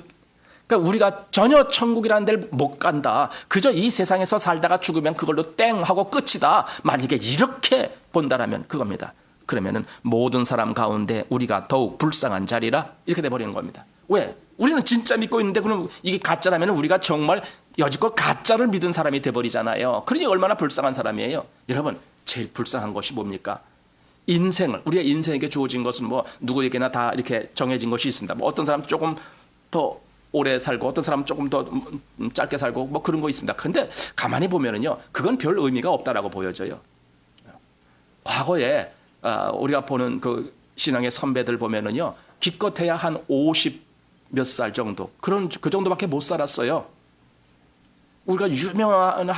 그러니까 우리가 전혀 천국이라는 데를 못 간다. 그저 이 세상에서 살다가 죽으면 그걸로 땡 하고 끝이다. 만약에 이렇게 본다라면 그겁니다. 그러면은 모든 사람 가운데 우리가 더욱 불쌍한 자리라 이렇게 돼버리는 겁니다. 왜? 우리는 진짜 믿고 있는데 그럼 이게 가짜라면 우리가 정말 여지껏 가짜를 믿은 사람이 돼버리잖아요. 그러니 얼마나 불쌍한 사람이에요. 여러분 제일 불쌍한 것이 뭡니까? 인생을 우리의 인생에게 주어진 것은 뭐 누구에게나 다 이렇게 정해진 것이 있습니다. 뭐 어떤 사람 조금 더 오래 살고 어떤 사람은 조금 더 짧게 살고 뭐 그런 거 있습니다. 근데 가만히 보면은요 그건 별 의미가 없다라고 보여져요. 과거에 우리가 보는 그 신앙의 선배들 보면은요 기껏해야 한 50 몇 살 정도 그 정도밖에 못 살았어요. 우리가 유명한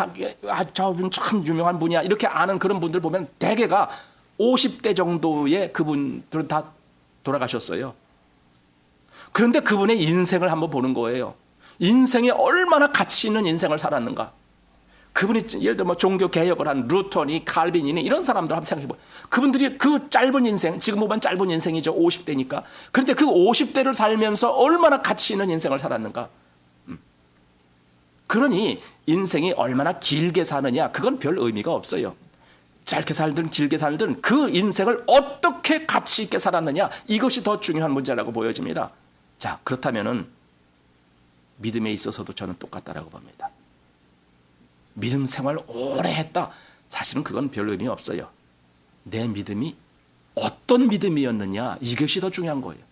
저분 참 유명한 분이야 이렇게 아는 그런 분들 보면 대개가 50대 정도의 그분들은 다 돌아가셨어요. 그런데 그분의 인생을 한번 보는 거예요. 인생이 얼마나 가치 있는 인생을 살았는가. 그분이 예를 들어 뭐 종교 개혁을 한 루터니 칼빈이니 이런 사람들 한번 생각해 보세요. 그분들이 그 짧은 인생 지금 보면 짧은 인생이죠. 50대니까. 그런데 그 50대를 살면서 얼마나 가치 있는 인생을 살았는가. 그러니 인생이 얼마나 길게 사느냐 그건 별 의미가 없어요. 짧게 살든 길게 살든 그 인생을 어떻게 가치 있게 살았느냐 이것이 더 중요한 문제라고 보여집니다. 자, 그렇다면은 믿음에 있어서도 저는 똑같다라고 봅니다. 믿음 생활 오래 했다. 사실은 그건 별 의미 없어요. 내 믿음이 어떤 믿음이었느냐 이것이 더 중요한 거예요.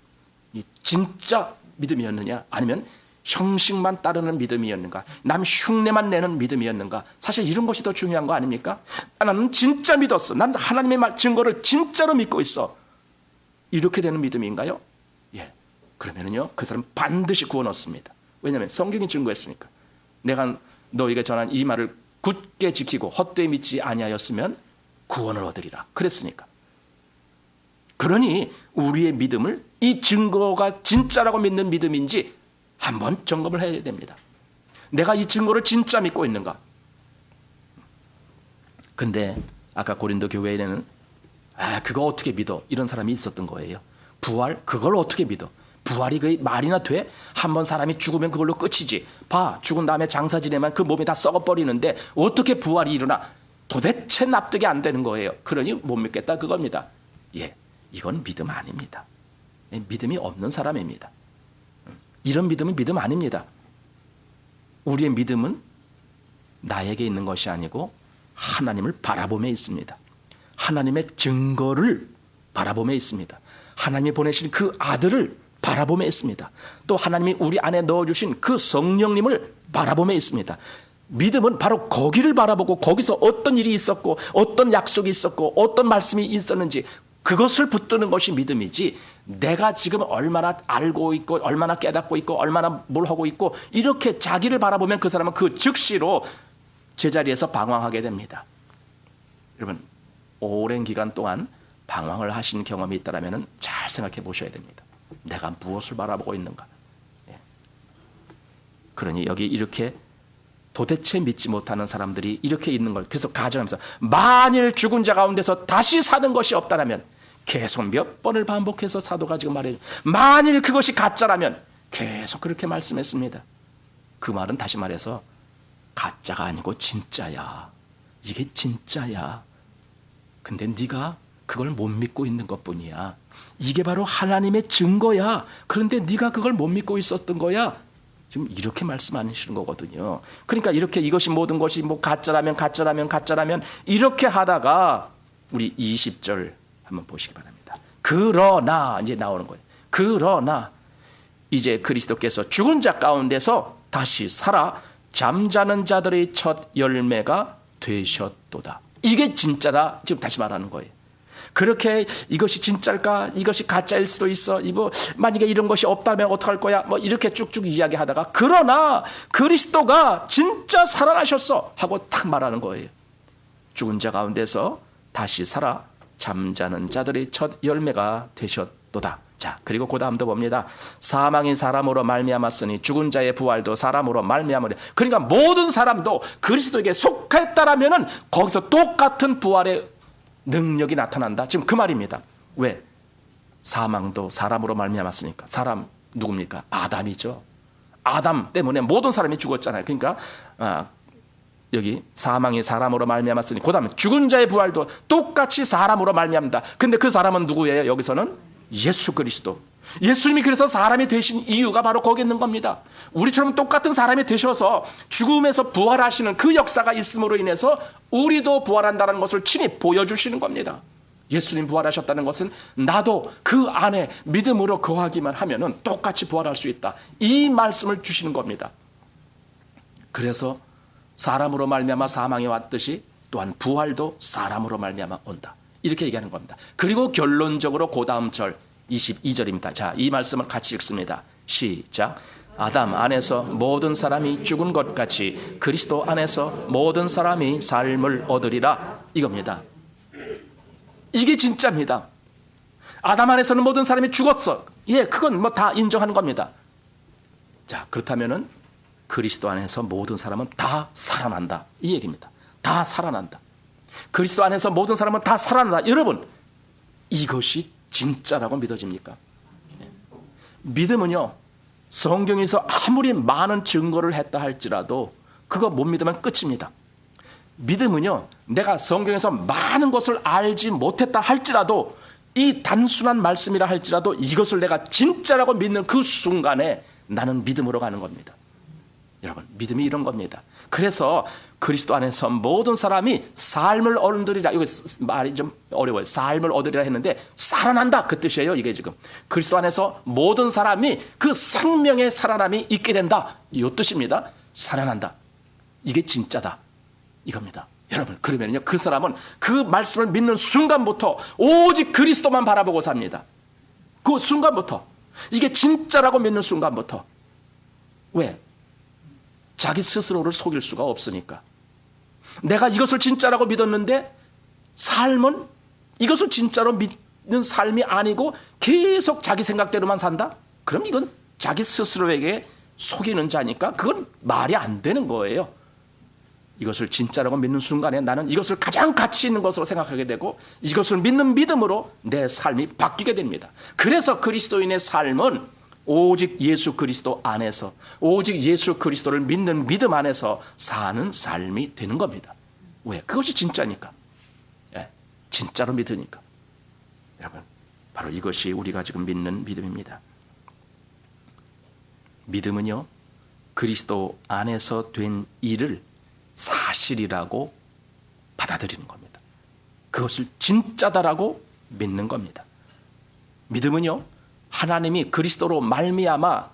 진짜 믿음이었느냐 아니면 형식만 따르는 믿음이었는가 남 흉내만 내는 믿음이었는가 사실 이런 것이 더 중요한 거 아닙니까? 나는 진짜 믿었어. 난 하나님의 증거를 진짜로 믿고 있어. 이렇게 되는 믿음인가요? 예. 그러면은요 그 사람 반드시 구원 얻습니다. 왜냐하면 성경이 증거했으니까. 내가 너에게 전한 이 말을 굳게 지키고 헛되이 믿지 아니하였으면 구원을 얻으리라 그랬으니까. 그러니 우리의 믿음을 이 증거가 진짜라고 믿는 믿음인지 한번 점검을 해야 됩니다. 내가 이 증거를 진짜 믿고 있는가? 근데 아까 고린도 교회에는 그거 어떻게 믿어? 이런 사람이 있었던 거예요. 부활? 그걸 어떻게 믿어? 부활이 그 말이나 돼? 한번 사람이 죽으면 그걸로 끝이지. 봐, 죽은 다음에 장사 지내면 그 몸이 다 썩어버리는데 어떻게 부활이 일어나? 도대체 납득이 안 되는 거예요. 그러니 못 믿겠다 그겁니다. 예, 이건 믿음 아닙니다. 믿음이 없는 사람입니다. 이런 믿음은 믿음 아닙니다. 우리의 믿음은 나에게 있는 것이 아니고 하나님을 바라봄에 있습니다. 하나님의 증거를 바라봄에 있습니다. 하나님이 보내신 그 아들을 바라봄에 있습니다. 또 하나님이 우리 안에 넣어주신 그 성령님을 바라봄에 있습니다. 믿음은 바로 거기를 바라보고 거기서 어떤 일이 있었고 어떤 약속이 있었고 어떤 말씀이 있었는지 그것을 붙드는 것이 믿음이지, 내가 지금 얼마나 알고 있고 얼마나 깨닫고 있고 얼마나 뭘 하고 있고 이렇게 자기를 바라보면 그 사람은 그 즉시로 제자리에서 방황하게 됩니다. 여러분, 오랜 기간 동안 방황을 하신 경험이 있다면 잘 생각해 보셔야 됩니다. 내가 무엇을 바라보고 있는가. 그러니 여기 이렇게 도대체 믿지 못하는 사람들이 이렇게 있는 걸 계속 가정하면서, 만일 죽은 자 가운데서 다시 사는 것이 없다면, 계속 몇 번을 반복해서 사도가 지금 말해요. 만일 그것이 가짜라면, 계속 그렇게 말씀했습니다. 그 말은 다시 말해서 가짜가 아니고 진짜야. 이게 진짜야. 근데 네가 그걸 못 믿고 있는 것뿐이야. 이게 바로 하나님의 증거야. 그런데 네가 그걸 못 믿고 있었던 거야. 지금 이렇게 말씀하시는 거거든요. 그러니까 이렇게 이것이 모든 것이 뭐 가짜라면 이렇게 하다가 우리 20절 한번 보시기 바랍니다. 그러나 이제 나오는 거예요. 그러나 이제 그리스도께서 죽은 자 가운데서 다시 살아 잠자는 자들의 첫 열매가 되셨도다. 이게 진짜다. 지금 다시 말하는 거예요. 그렇게 이것이 진짜일까? 이것이 가짜일 수도 있어. 이거 만약에 이런 것이 없다면 어떡할 거야? 뭐 이렇게 쭉쭉 이야기하다가, 그러나 그리스도가 진짜 살아나셨어 하고 딱 말하는 거예요. 죽은 자 가운데서 다시 살아 잠자는 자들의 첫 열매가 되셨도다. 자, 그리고 그 다음도 봅니다. 사망이 사람으로 말미암았으니 죽은 자의 부활도 사람으로 말미암으리. 그러니까 모든 사람도 그리스도에게 속했다라면은 거기서 똑같은 부활의 능력이 나타난다. 지금 그 말입니다. 왜? 사망도 사람으로 말미암았으니까. 사람 누굽니까? 아담이죠. 아담 때문에 모든 사람이 죽었잖아요. 그러니까 여기 사망이 사람으로 말미암았으니, 그 다음에 죽은 자의 부활도 똑같이 사람으로 말미암다. 근데 그 사람은 누구예요? 여기서는 예수 그리스도. 예수님이 그래서 사람이 되신 이유가 바로 거기 있는 겁니다. 우리처럼 똑같은 사람이 되셔서 죽음에서 부활하시는 그 역사가 있음으로 인해서 우리도 부활한다는 것을 친히 보여주시는 겁니다. 예수님 부활하셨다는 것은 나도 그 안에 믿음으로 거하기만 하면은 똑같이 부활할 수 있다. 이 말씀을 주시는 겁니다. 그래서 사람으로 말미암아 사망이 왔듯이 또한 부활도 사람으로 말미암아 온다. 이렇게 얘기하는 겁니다. 그리고 결론적으로 그 다음 절 22절입니다. 자, 이 말씀을 같이 읽습니다. 시작. 아담 안에서 모든 사람이 죽은 것 같이 그리스도 안에서 모든 사람이 삶을 얻으리라. 이겁니다. 이게 진짜입니다. 아담 안에서는 모든 사람이 죽었어. 예, 그건 뭐 다 인정하는 겁니다. 자, 그렇다면은 그리스도 안에서 모든 사람은 다 살아난다. 이 얘기입니다. 다 살아난다. 그리스도 안에서 모든 사람은 다 살아난다. 여러분, 이것이 진짜라고 믿어집니까? 믿음은요, 성경에서 아무리 많은 증거를 했다 할지라도 그거 못 믿으면 끝입니다. 믿음은요, 내가 성경에서 많은 것을 알지 못했다 할지라도, 이 단순한 말씀이라 할지라도 이것을 내가 진짜라고 믿는 그 순간에 나는 믿음으로 가는 겁니다. 여러분, 믿음이 이런 겁니다. 그래서 그리스도 안에서 모든 사람이 삶을 얻으리라. 이거 말이 좀 어려워요. 삶을 얻으리라 했는데 살아난다, 그 뜻이에요. 이게 지금 그리스도 안에서 모든 사람이 그 생명의 살아남이 있게 된다, 이 뜻입니다. 살아난다. 이게 진짜다, 이겁니다. 여러분, 그러면요, 그 사람은 그 말씀을 믿는 순간부터 오직 그리스도만 바라보고 삽니다. 그 순간부터, 이게 진짜라고 믿는 순간부터. 왜? 자기 스스로를 속일 수가 없으니까. 내가 이것을 진짜라고 믿었는데 삶은 이것을 진짜로 믿는 삶이 아니고 계속 자기 생각대로만 산다? 그럼 이건 자기 스스로에게 속이는 자니까 그건 말이 안 되는 거예요. 이것을 진짜라고 믿는 순간에 나는 이것을 가장 가치 있는 것으로 생각하게 되고 이것을 믿는 믿음으로 내 삶이 바뀌게 됩니다. 그래서 그리스도인의 삶은 오직 예수 그리스도 안에서, 오직 예수 그리스도를 믿는 믿음 안에서 사는 삶이 되는 겁니다. 왜? 그것이 진짜니까. 예, 진짜로 믿으니까. 여러분, 바로 이것이 우리가 지금 믿는 믿음입니다. 믿음은요, 그리스도 안에서 된 일을 사실이라고 받아들이는 겁니다. 그것을 진짜다라고 믿는 겁니다. 믿음은요, 하나님이 그리스도로 말미암아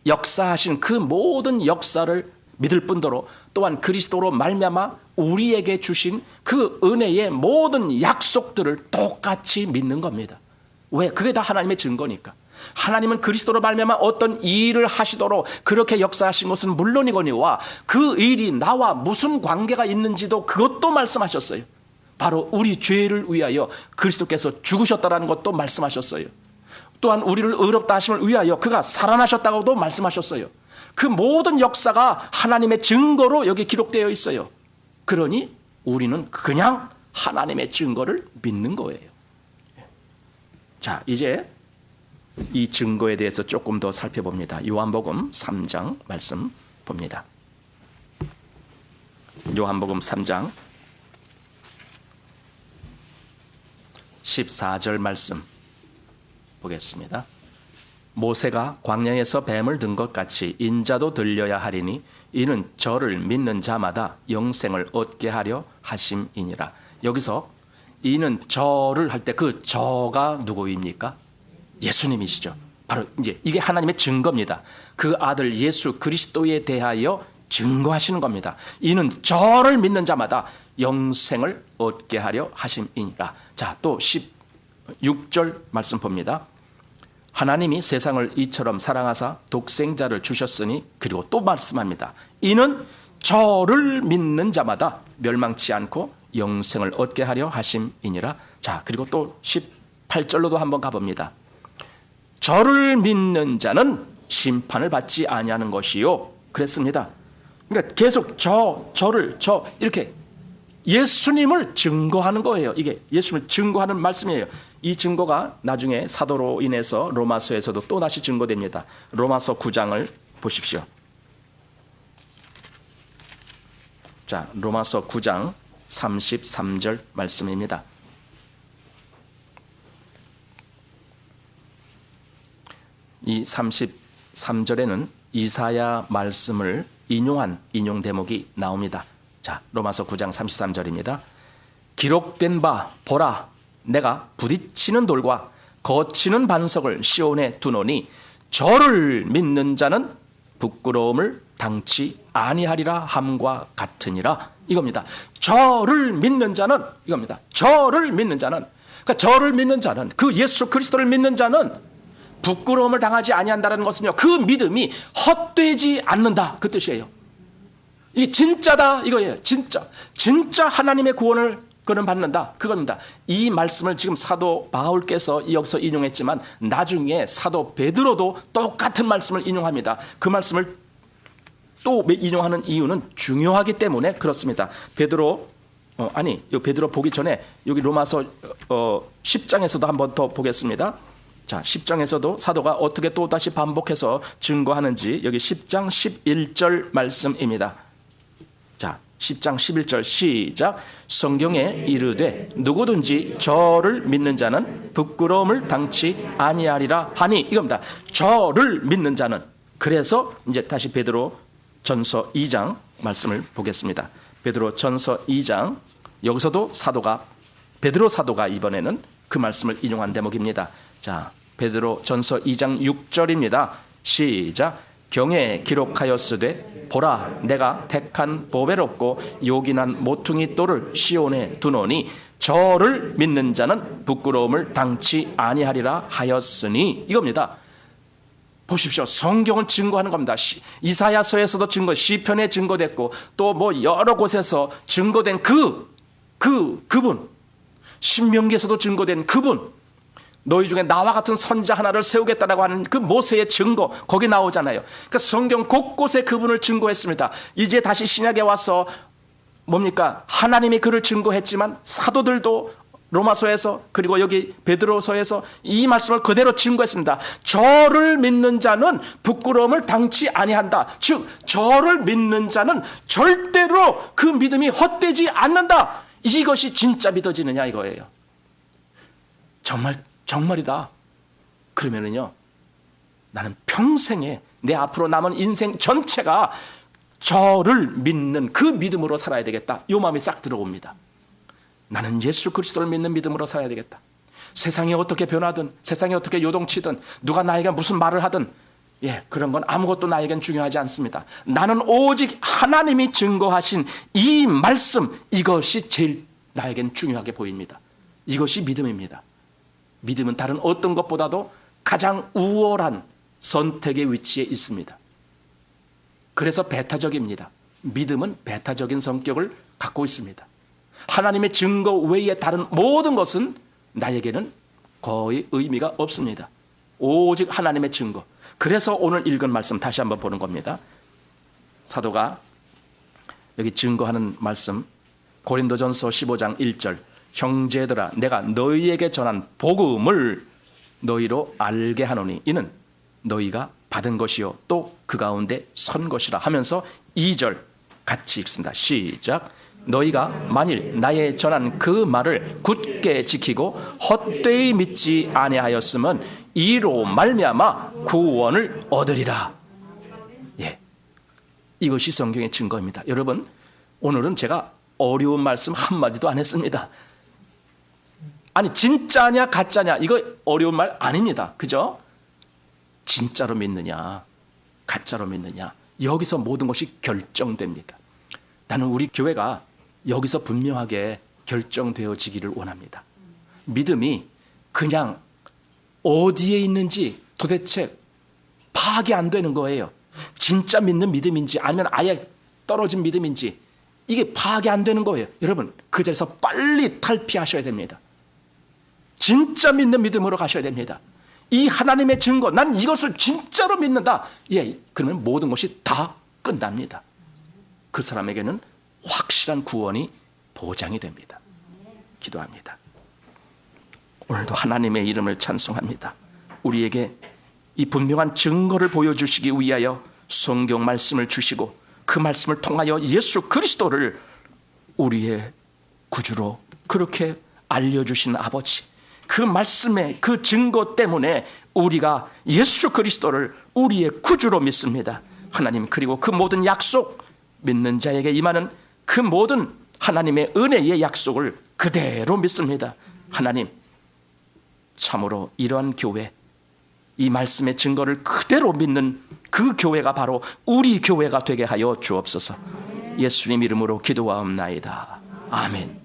역사하신 그 모든 역사를 믿을 뿐더러 또한 그리스도로 말미암아 우리에게 주신 그 은혜의 모든 약속들을 똑같이 믿는 겁니다. 왜? 그게 다 하나님의 증거니까. 하나님은 그리스도로 말미암아 어떤 일을 하시도록 그렇게 역사하신 것은 물론이거니와 그 일이 나와 무슨 관계가 있는지도 그것도 말씀하셨어요. 바로 우리 죄를 위하여 그리스도께서 죽으셨다는 것도 말씀하셨어요. 또한 우리를 의롭다 하심을 위하여 그가 살아나셨다고도 말씀하셨어요. 그 모든 역사가 하나님의 증거로 여기 기록되어 있어요. 그러니 우리는 그냥 하나님의 증거를 믿는 거예요. 자, 이제 이 증거에 대해서 조금 더 살펴봅니다. 요한복음 3장 말씀 봅니다. 요한복음 3장 14절 말씀 보겠습니다. 모세가 광야에서 뱀을 든 것 같이 인자도 들려야 하리니 이는 저를 믿는 자마다 영생을 얻게 하려 하심이니라. 여기서 이는 저를 할 때 그 저가 누구입니까? 예수님이시죠. 바로 이제 이게 하나님의 증거입니다. 그 아들 예수 그리스도에 대하여 증거하시는 겁니다. 이는 저를 믿는 자마다 영생을 얻게 하려 하심이니라. 자, 또 16절 말씀 봅니다. 하나님이 세상을 이처럼 사랑하사 독생자를 주셨으니, 그리고 또 말씀합니다. 이는 저를 믿는 자마다 멸망치 않고 영생을 얻게 하려 하심이니라. 자, 그리고 또 18절로도 한번 가봅니다. 저를 믿는 자는 심판을 받지 아니하는 것이요. 그랬습니다. 그러니까 계속 저를 이렇게 예수님을 증거하는 거예요. 이게 예수님을 증거하는 말씀이에요. 이 증거가 나중에 사도로 인해서 로마서에서도 또다시 증거됩니다. 로마서 9장을 보십시오. 자, 로마서 9장 33절 말씀입니다. 이 33절에는 이사야 말씀을 인용한 인용 대목이 나옵니다. 자, 로마서 9장 33절입니다. 기록된 바 보라, 내가 부딪히는 돌과 거치는 반석을 시온에 두노니 저를 믿는 자는 부끄러움을 당치 아니하리라 함과 같으니라. 이겁니다. 저를 믿는 자는 이겁니다. 저를 믿는 자는, 그러니까 저를 믿는 자는, 그 예수 그리스도를 믿는 자는 부끄러움을 당하지 아니한다는 것은요, 그 믿음이 헛되지 않는다, 그 뜻이에요. 이게 진짜다 이거예요. 진짜 하나님의 구원을 그는 받는다, 그겁니다. 이 말씀을 지금 사도 바울께서 여기서 인용했지만 나중에 사도 베드로도 똑같은 말씀을 인용합니다. 그 말씀을 또 인용하는 이유는 중요하기 때문에 그렇습니다. 베드로 보기 전에 여기 로마서 10장에서도 한번 더 보겠습니다. 자, 10장에서도 사도가 어떻게 또 다시 반복해서 증거하는지 여기 10장 11절 말씀입니다. 자, 10장 11절 시작. 성경에 이르되 누구든지 저를 믿는 자는 부끄러움을 당치 아니하리라 하니, 이겁니다. 저를 믿는 자는. 그래서 이제 다시 베드로 전서 2장 말씀을 보겠습니다. 베드로 전서 2장, 여기서도 베드로 사도가 이번에는 그 말씀을 인용한 대목입니다. 자, 베드로 전서 2장 6절입니다. 시작. 경에 기록하였으되 보라, 내가 택한 보배롭고 요긴한 모퉁이 돌을 시온에 두노니 저를 믿는 자는 부끄러움을 당치 아니하리라 하였으니, 이겁니다. 보십시오. 성경을 증거하는 겁니다. 이사야서에서도 증거, 시편에 증거됐고 또 뭐 여러 곳에서 증거된 그분, 신명기에서도 증거된 그분, 너희 중에 나와 같은 선지자 하나를 세우겠다라고 하는 그 모세의 증거, 거기 나오잖아요. 그러니까 성경 곳곳에 그분을 증거했습니다. 이제 다시 신약에 와서 뭡니까? 하나님이 그를 증거했지만 사도들도 로마서에서 그리고 여기 베드로서에서 이 말씀을 그대로 증거했습니다. 저를 믿는 자는 부끄러움을 당치 아니한다. 즉 저를 믿는 자는 절대로 그 믿음이 헛되지 않는다. 이것이 진짜 믿어지느냐 이거예요. 정말이다. 그러면은요, 나는 평생에 내 앞으로 남은 인생 전체가 저를 믿는 그 믿음으로 살아야 되겠다. 이 마음이 싹 들어옵니다. 나는 예수 그리스도를 믿는 믿음으로 살아야 되겠다. 세상이 어떻게 변하든, 세상이 어떻게 요동치든, 누가 나에게 무슨 말을 하든 그런 건 아무것도 나에겐 중요하지 않습니다. 나는 오직 하나님이 증거하신 이 말씀, 이것이 제일 나에겐 중요하게 보입니다. 이것이 믿음입니다. 믿음은 다른 어떤 것보다도 가장 우월한 선택의 위치에 있습니다. 그래서 배타적입니다. 믿음은 배타적인 성격을 갖고 있습니다. 하나님의 증거 외에 다른 모든 것은 나에게는 거의 의미가 없습니다. 오직 하나님의 증거. 그래서 오늘 읽은 말씀 다시 한번 보는 겁니다. 사도가 여기 증거하는 말씀, 고린도전서 15장 1절, 형제들아 내가 너희에게 전한 복음을 너희로 알게 하노니 이는 너희가 받은 것이요 또 그 가운데 선 것이라 하면서 2절 같이 읽습니다. 시작. 너희가 만일 나의 전한 그 말을 굳게 지키고 헛되이 믿지 아니하였으면 이로 말미암아 구원을 얻으리라. 이것이 성경의 증거입니다. 여러분, 오늘은 제가 어려운 말씀 한마디도 안 했습니다. 아니 진짜냐 가짜냐 이거 어려운 말 아닙니다. 그죠? 진짜로 믿느냐 가짜로 믿느냐, 여기서 모든 것이 결정됩니다. 나는 우리 교회가 여기서 분명하게 결정되어지기를 원합니다. 믿음이 그냥 어디에 있는지 도대체 파악이 안 되는 거예요. 진짜 믿는 믿음인지 아니면 아예 떨어진 믿음인지 이게 파악이 안 되는 거예요. 여러분, 그 자리에서 빨리 탈피하셔야 됩니다. 진짜 믿는 믿음으로 가셔야 됩니다. 이 하나님의 증거, 난 이것을 진짜로 믿는다. 그러면 모든 것이 다 끝납니다. 그 사람에게는 확실한 구원이 보장이 됩니다. 기도합니다. 오늘도 하나님의 이름을 찬송합니다. 우리에게 이 분명한 증거를 보여주시기 위하여 성경 말씀을 주시고 그 말씀을 통하여 예수 그리스도를 우리의 구주로 그렇게 알려주신 아버지, 그 말씀의 그 증거 때문에 우리가 예수 그리스도를 우리의 구주로 믿습니다. 하나님, 그리고 그 모든 약속, 믿는 자에게 임하는 그 모든 하나님의 은혜의 약속을 그대로 믿습니다. 하나님, 참으로 이러한 교회, 이 말씀의 증거를 그대로 믿는 그 교회가 바로 우리 교회가 되게 하여 주옵소서. 예수님 이름으로 기도하옵나이다. 아멘.